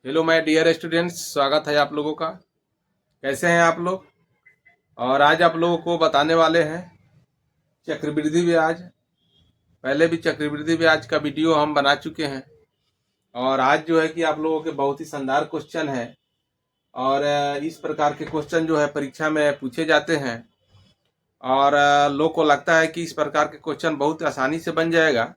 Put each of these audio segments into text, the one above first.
Hello my dear students, स्वागत है आप लोगों का। कैसे हैं आप लोग? और आज आप लोगों को बताने वाले हैं चक्रवृद्धि ब्याज। पहले भी चक्रवृद्धि ब्याज का वीडियो हम बना चुके हैं और आज जो है कि आप लोगों के बहुत ही शानदार क्वेश्चन है। और इस प्रकार के क्वेश्चन जो है परीक्षा में पूछे जाते हैं और लोग को लगता है कि इस प्रकार के क्वेश्चन बहुत आसानी से बन जाएगा।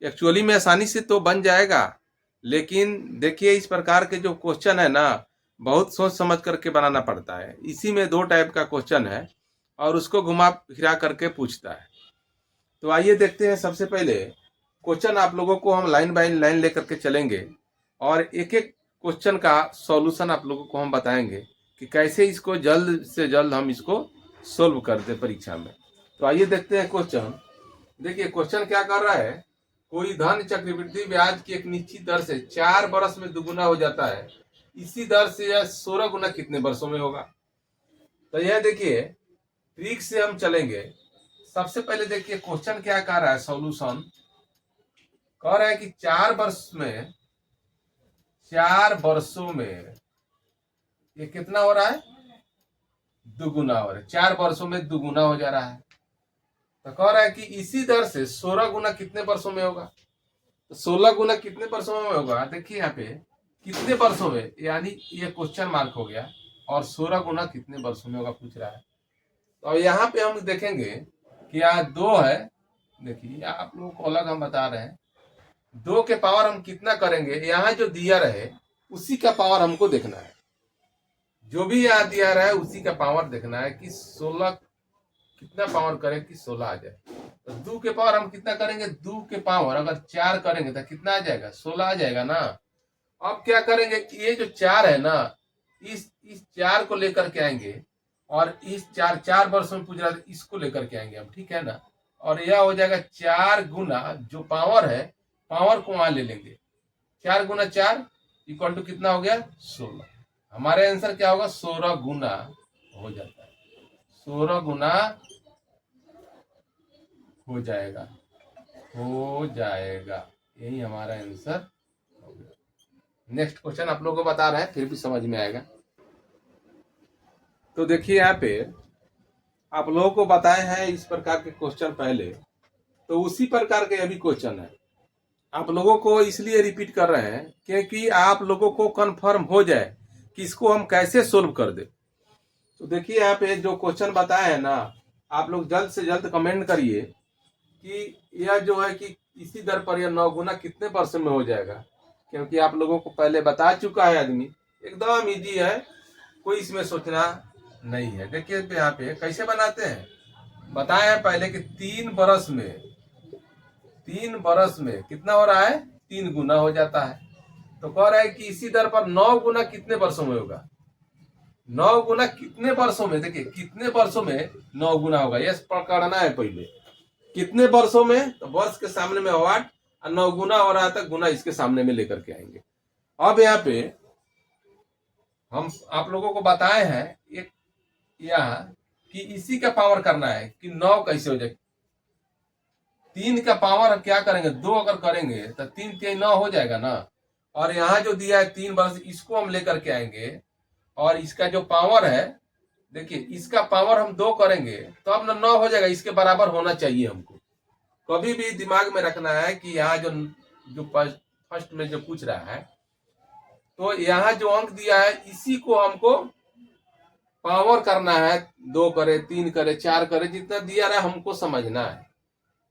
एक्चुअली में आसानी से तो बन जाएगा, लेकिन देखिए इस प्रकार के जो क्वेश्चन है ना, बहुत सोच समझ करके बनाना पड़ता है। इसी में दो टाइप का क्वेश्चन है और उसको घुमा फिरा करके पूछता है। तो आइए देखते हैं। सबसे पहले क्वेश्चन आप लोगों को हम लाइन बाय लाइन लेकर के चलेंगे और एक एक क्वेश्चन का सॉल्यूशन आप लोगों को हम बताएंगे कि कैसे इसको जल्द से जल्द हम इसको सोल्व कर दे परीक्षा में। तो आइए देखते हैं क्वेश्चन। देखिए क्वेश्चन क्या कर रहा है। कोई धन चक्रवृद्धि ब्याज की एक निश्चित दर से 4 वर्ष में दुगुना हो जाता है। इसी दर से यह 16 गुना कितने वर्षों में होगा? तो यह देखिए ट्रिक से हम चलेंगे। सबसे पहले देखिए क्वेश्चन क्या कह रहा है, सॉल्यूशन कह रहा है कि 4 वर्षों में ये कितना हो रहा है? दुगुना हो रहा है। 4 वर्षों में दुगुना हो जा रहा है। तो कह रहा है कि इसी दर से 16 गुना कितने वर्षों में होगा? तो 16 गुना कितने वर्षों में होगा? देखिए यहाँ पे कितने वर्षों में, यानी ये क्वेश्चन मार्क हो गया और 16 गुना कितने वर्षों में होगा पूछ रहा है। तो यहाँ पे हम देखेंगे कि यहाँ 2 है। देखिए आप लोगों को अलग हम बता रहे हैं, 2 के पावर हम कितना करेंगे, यहाँ जो दिया रहे उसी का पावर हमको देखना है। जो भी यहाँ दिया रहा है उसी का पावर देखना है कि 16 कितना पावर करें कि 16 आ जाए। तो 2 के पावर हम कितना करेंगे, 2 के पावर अगर 4 करेंगे तो कितना आ जाएगा, 16 आ जाएगा ना। अब क्या करेंगे कि ये जो 4 है ना, इस 4 को लेकर के आएंगे और इस 4 वर्षों में पूछ रहा था, इसको लेकर के आएंगे हम, ठीक है ना। और यह हो जाएगा 4 गुना जो पावर है, पावर को वहां ले लेंगे। 4 गुना 4 इक्वल टू कितना हो गया, 16। हमारे आंसर क्या होगा, 16 गुना हो जाता है। 16 गुना हो जाएगा, हो जाएगा। यही हमारा आंसर हो गया। नेक्स्ट क्वेश्चन आप लोगों को बता रहे हैं, फिर भी समझ में आएगा। तो देखिए यहाँ पे आप लोगों को बताए हैं इस प्रकार के क्वेश्चन पहले, तो उसी प्रकार के अभी क्वेश्चन है। आप लोगों को इसलिए रिपीट कर रहे हैं क्योंकि आप लोगों को कंफर्म हो जाए कि इसको हम कैसे सोल्व कर दे। तो देखिए यहाँ पे जो क्वेश्चन बताए हैं ना, आप लोग जल्द से जल्द कमेंट करिए कि यह जो है कि इसी दर पर यह 9 गुना कितने वर्ष में हो जाएगा। क्योंकि आप लोगों को पहले बता चुका है आदमी, एकदम इजी है, कोई इसमें सोचना नहीं है। देखिए यहाँ पे कैसे बनाते हैं, बताया है पहले कि 3 बरस में कितना हो रहा है, 3 गुना हो जाता है। तो कह रहा है कि इसी दर पर 9 गुना कितने वर्षों में होगा। 9 गुना कितने वर्षों में, देखिए कितने वर्षों में 9 गुना होगा, यह पकड़ना है पहले। कितने वर्षों में, तो वर्ष के सामने में 8 और 9 गुना हो रहा था, गुना इसके सामने में लेकर के आएंगे। अब यहाँ पे हम आप लोगों को बताए हैं एक यहाँ कि इसी का पावर करना है कि 9 कैसे हो जाए। 3 का पावर क्या करेंगे, 2 अगर करेंगे तो 3 3 9 हो जाएगा ना। और यहाँ जो दिया है 3 वर्ष, इसको हम लेकर के आएंगे और इसका जो पावर है, देखिए इसका पावर हम 2 करेंगे तो अब ना 9 हो जाएगा, इसके बराबर होना चाहिए हमको। कभी भी दिमाग में रखना है कि यहाँ जो जो फर्स्ट में जो पूछ रहा है, तो यहाँ जो अंक दिया है इसी को हमको पावर करना है। 2 करे, 3 करे, 4 करे, जितना दिया रहा है हमको समझना है।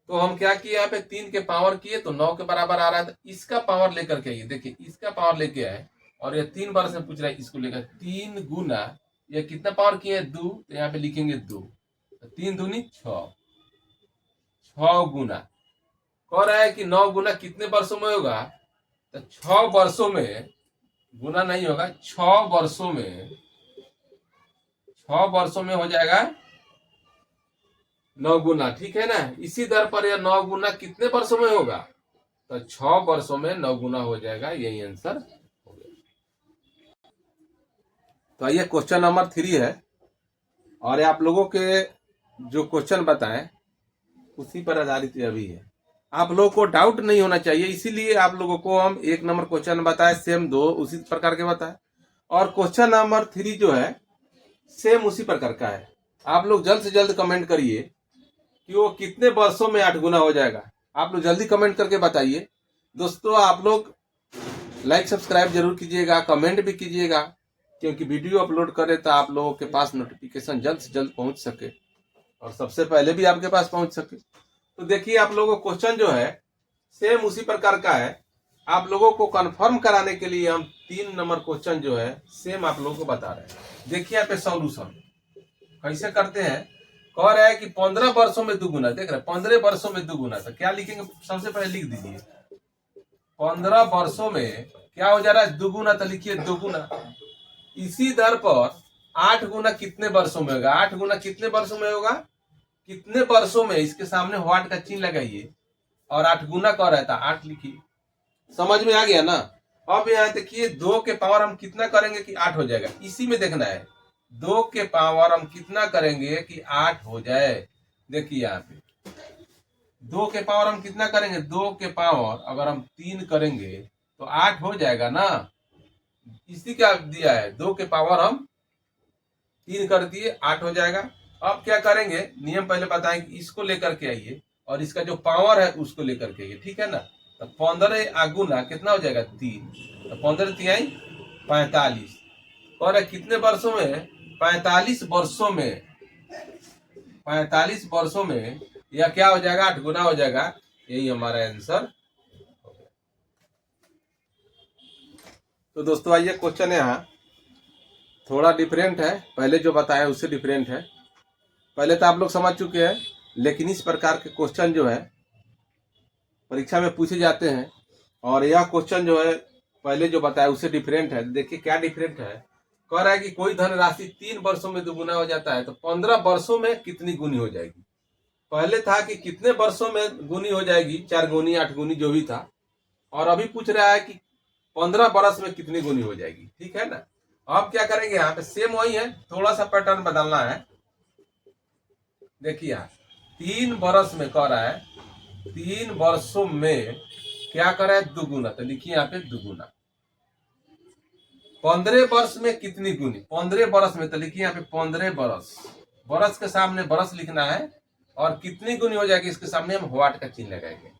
तो हम क्या किए, यहाँ पे 3 के पावर किए तो 9 के बराबर आ रहा है। तो इसका पावर लेकर के आइए, देखिए इसका पावर लेके आए और ये 3 वर्ष में पूछ रहा है, इसको लेकर 3 गुना ये कितना पावर किए, 2, तो यहाँ पे लिखेंगे 2। तो 3 दूनी 6, 6 गुना। कह रहा है कि 9 गुना कितने वर्षों में होगा, तो 6 वर्षों में, गुना नहीं होगा, 6 वर्षों में, 6 वर्षों में हो जाएगा 9 गुना, ठीक है ना। इसी दर पर यह 9 गुना कितने वर्षों में होगा, तो 6 वर्षों में 9 गुना हो जाएगा। यही आंसर हो गया। तो आइए क्वेश्चन नंबर 3 है और आप लोगों के जो क्वेश्चन बताएं उसी पर आधारित अभी है। आप लोगों को डाउट नहीं होना चाहिए, इसीलिए आप लोगों को हम 1 नंबर क्वेश्चन बताए, सेम 2 उसी प्रकार के बताए, और क्वेश्चन नंबर 3 जो है सेम उसी प्रकार का है। आप लोग जल्द से जल्द कमेंट करिए कि वो कितने वर्षों में 8 गुना हो जाएगा। आप लोग जल्दी कमेंट करके बताइए। दोस्तों आप लोग लाइक सब्सक्राइब जरूर कीजिएगा, कमेंट भी कीजिएगा, क्योंकि वीडियो अपलोड करें तो आप लोगों के पास नोटिफिकेशन जल्द से जल्द पहुंच सके और सबसे पहले भी आपके पास पहुंच सके। तो देखिए आप लोगों को क्वेश्चन जो है सेम उसी प्रकार का है। आप लोगों को कंफर्म कराने के लिए हम 3 नंबर क्वेश्चन जो है सेम आप लोगों को बता रहे हैं। देखिए यहाँ पे सॉल्यूशन कैसे करते हैं। कह रहा है कि 15 वर्षों में दुगुना, देख रहे 15 वर्षों में दुगुना, तो क्या लिखेंगे, सबसे पहले लिख दीजिए 15 वर्षों में क्या हो जा रहा है, दुगुना, तो लिखिए दुगुना। इसी दर पर 8 गुना कितने वर्षों में होगा, 8 गुना कितने वर्षों में होगा, कितने वर्षों में, इसके सामने व्हाट का चिन्ह लगाइए और 8 गुना कह रहा था 8 लिखिए। समझ में आ गया ना। अब यहाँ देखिए 2 के पावर हम कितना करेंगे कि 8 हो जाएगा, इसी में देखना है 2 के पावर हम कितना करेंगे कि 8 हो जाए। देखिए यहाँ पे 2 के पावर हम कितना करेंगे, 2 के पावर अगर हम 3 करेंगे तो 8 हो जाएगा ना। इसी का दिया है 2 के पावर हम 3 कर दिए 8 हो जाएगा। अब क्या करेंगे, नियम पहले बताएं कि इसको लेकर के आइए और इसका जो पावर है उसको लेकर के आइए, ठीक है ना। तो 15 गुना कितना हो जाएगा 3, तो 15 तिहाई 45, और कितने वर्षों में, 45 वर्षों में, 45 वर्षों में यह क्या हो जाएगा, 8 गुना हो जाएगा। यही हमारा आंसर। तो दोस्तों आइए क्वेश्चन यहाँ थोड़ा डिफरेंट है, पहले जो बताया उससे डिफरेंट है। पहले तो आप लोग समझ चुके हैं, लेकिन इस प्रकार के क्वेश्चन जो है परीक्षा में पूछे जाते हैं, और यह क्वेश्चन जो है पहले जो बताया उससे डिफरेंट है। देखिए क्या डिफरेंट है। कह रहा है कि कोई धनराशि 3 वर्षों में दुगुना हो जाता है तो 15 वर्षों में कितनी गुनी हो जाएगी। पहले था कि कितने वर्षों में गुनी हो जाएगी, 4 गुनी 8 गुनी जो भी था, और अभी पूछ रहा है कि 15 वर्ष में कितनी गुनी हो जाएगी, ठीक है ना। अब क्या करेंगे, यहाँ पे सेम वही है, थोड़ा सा पैटर्न बदलना है। देखिए 3 वर्ष में कह रहा है, 3 वर्षों में क्या कर रहा है, दुगुना, तो लिखिए यहाँ पे दुगुना। 15 वर्ष में कितनी गुनी, 15 वर्ष में, तो लिखिए यहाँ पे 15 वर्ष, वर्ष के सामने वर्ष लिखना है, और कितनी गुनी हो जाएगी इसके सामने हम व्हाट का चिन्ह लगाएंगे,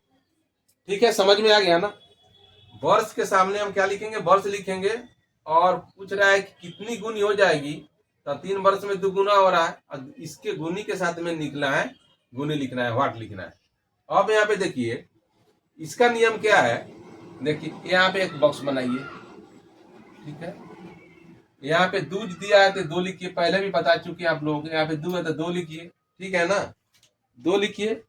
ठीक है। समझ में आ गया ना। वर्ष के सामने हम क्या लिखेंगे, वर्ष लिखेंगे, और पूछ रहा है कि कितनी गुनी हो जाएगी, तो 3 वर्ष में दुगुना हो रहा है, और इसके गुनी के साथ में निकला है, गुनी लिखना है, व्हाट लिखना है। अब यहाँ पे देखिए इसका नियम क्या है। देखिए यहाँ पे एक बॉक्स बनाइए, ठीक है। यहाँ पे 2 दिया है तो 2 लिखिए, पहले भी बता चुके आप लोग। यहाँ पे 2 है तो 2 लिखिए, ठीक है ना, 2 लिखिए।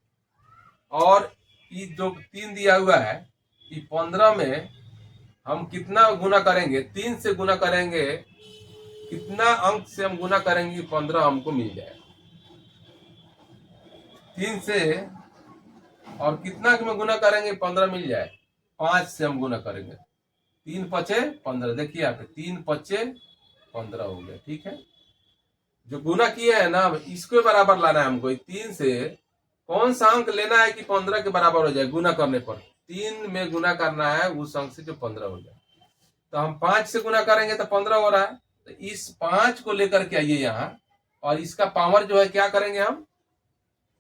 और ये जो 3 दिया हुआ है, ये 15 में हम कितना गुना करेंगे, 3 से गुना करेंगे, कितना अंक से हम गुना करेंगे 15 हमको मिल जाए 3 से, और कितना में गुना करेंगे 15 मिल जाए, 5 से हम गुना करेंगे, 3 पचे 15। देखिए यहाँ पे 3 पचे 15 हो गया, ठीक है। जो गुना किया है ना, इसको बराबर लाना है हमको। 3 से कौन सा अंक लेना है कि 15 के बराबर हो जाए, गुना करने पर 3 में गुना करना है उस अंक से जो 15 हो जाए। तो हम 5 से गुना करेंगे तो 15 हो रहा है, तो इस 5 को लेकर के आइए यहाँ, और इसका पावर जो है क्या करेंगे हम,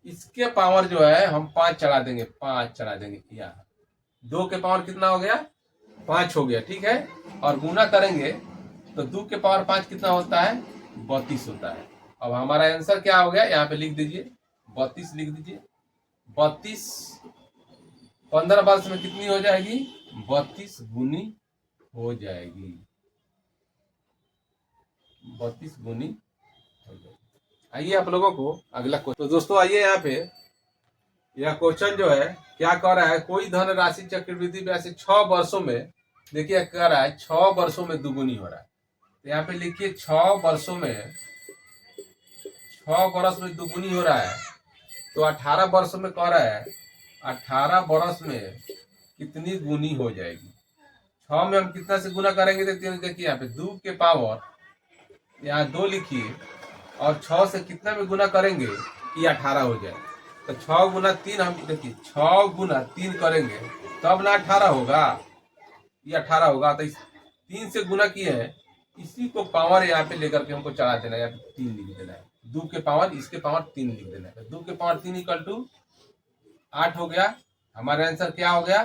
इसके पावर जो है हम 5 चढ़ा देंगे, 5 चढ़ा देंगे यहाँ। 2 के पावर कितना हो गया, 5 हो गया, ठीक है। और गुना करेंगे तो 2 के पावर 5 कितना होता है, 32 होता है। अब हमारा आंसर क्या हो गया, यहाँ पे लिख दीजिए 32 लिख दीजिए। 32 15 वर्ष में कितनी हो जाएगी, 32 गुनी हो जाएगी, 32 गुनी हो जाएगी। आइए आप लोगों को अगला क्वेश्चन। तो दोस्तों आइए यहाँ पे, यह क्वेश्चन जो है क्या कह रहा है, कोई धनराशि चक्रवृद्धि ब्याज से 6 वर्षों में, देखिए कह रहा है 6 वर्षों में दुगुनी हो रहा है। तो यहाँ पे लिखिए 6 वर्षों में, 6 वर्ष में दुगुनी हो रहा है, तो 18 वर्षों में कह रहा है 18 वर्ष में कितनी गुनी हो जाएगी। 6 में हम कितना से गुना करेंगे, देखिए यहाँ पे 2 के पावर, यहाँ 2 लिखिए, और 6 से कितना में गुना करेंगे कि 18 हो जाए। तो 6 गुना 3 हम देखिए 6 गुना 3 करेंगे तब ना 18 होगा, ये 18 होगा। तो 3 से गुना किए हैं, इसी को पावर यहाँ पे लेकर के हमको चढ़ा देना है, यहाँ पे 3 लिख देना है। 2 के पावर इसके पावर 3 लिख देना है। 2 के पावर 3 इक्वल टू 8 हो गया। हमारा आंसर क्या हो गया,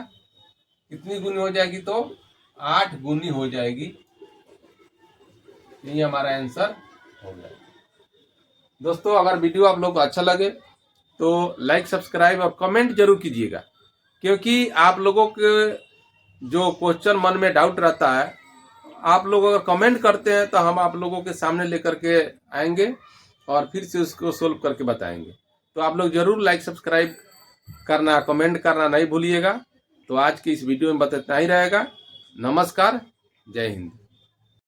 कितनी गुनी हो जाएगी, तो 8 गुनी हो जाएगी। यही हमारा आंसर हो गया। दोस्तों अगर वीडियो आप लोग को अच्छा लगे तो लाइक सब्सक्राइब और कमेंट जरूर कीजिएगा, क्योंकि आप लोगों के जो क्वेश्चन मन में डाउट रहता है, आप लोग अगर कमेंट करते हैं तो हम आप लोगों के सामने लेकर के आएंगे और फिर से उसको सोल्व करके बताएंगे। तो आप लोग जरूर लाइक सब्सक्राइब करना, कमेंट करना नहीं भूलिएगा। तो आज की इस वीडियो में बस इतना ही रहेगा। नमस्कार, जय हिंद।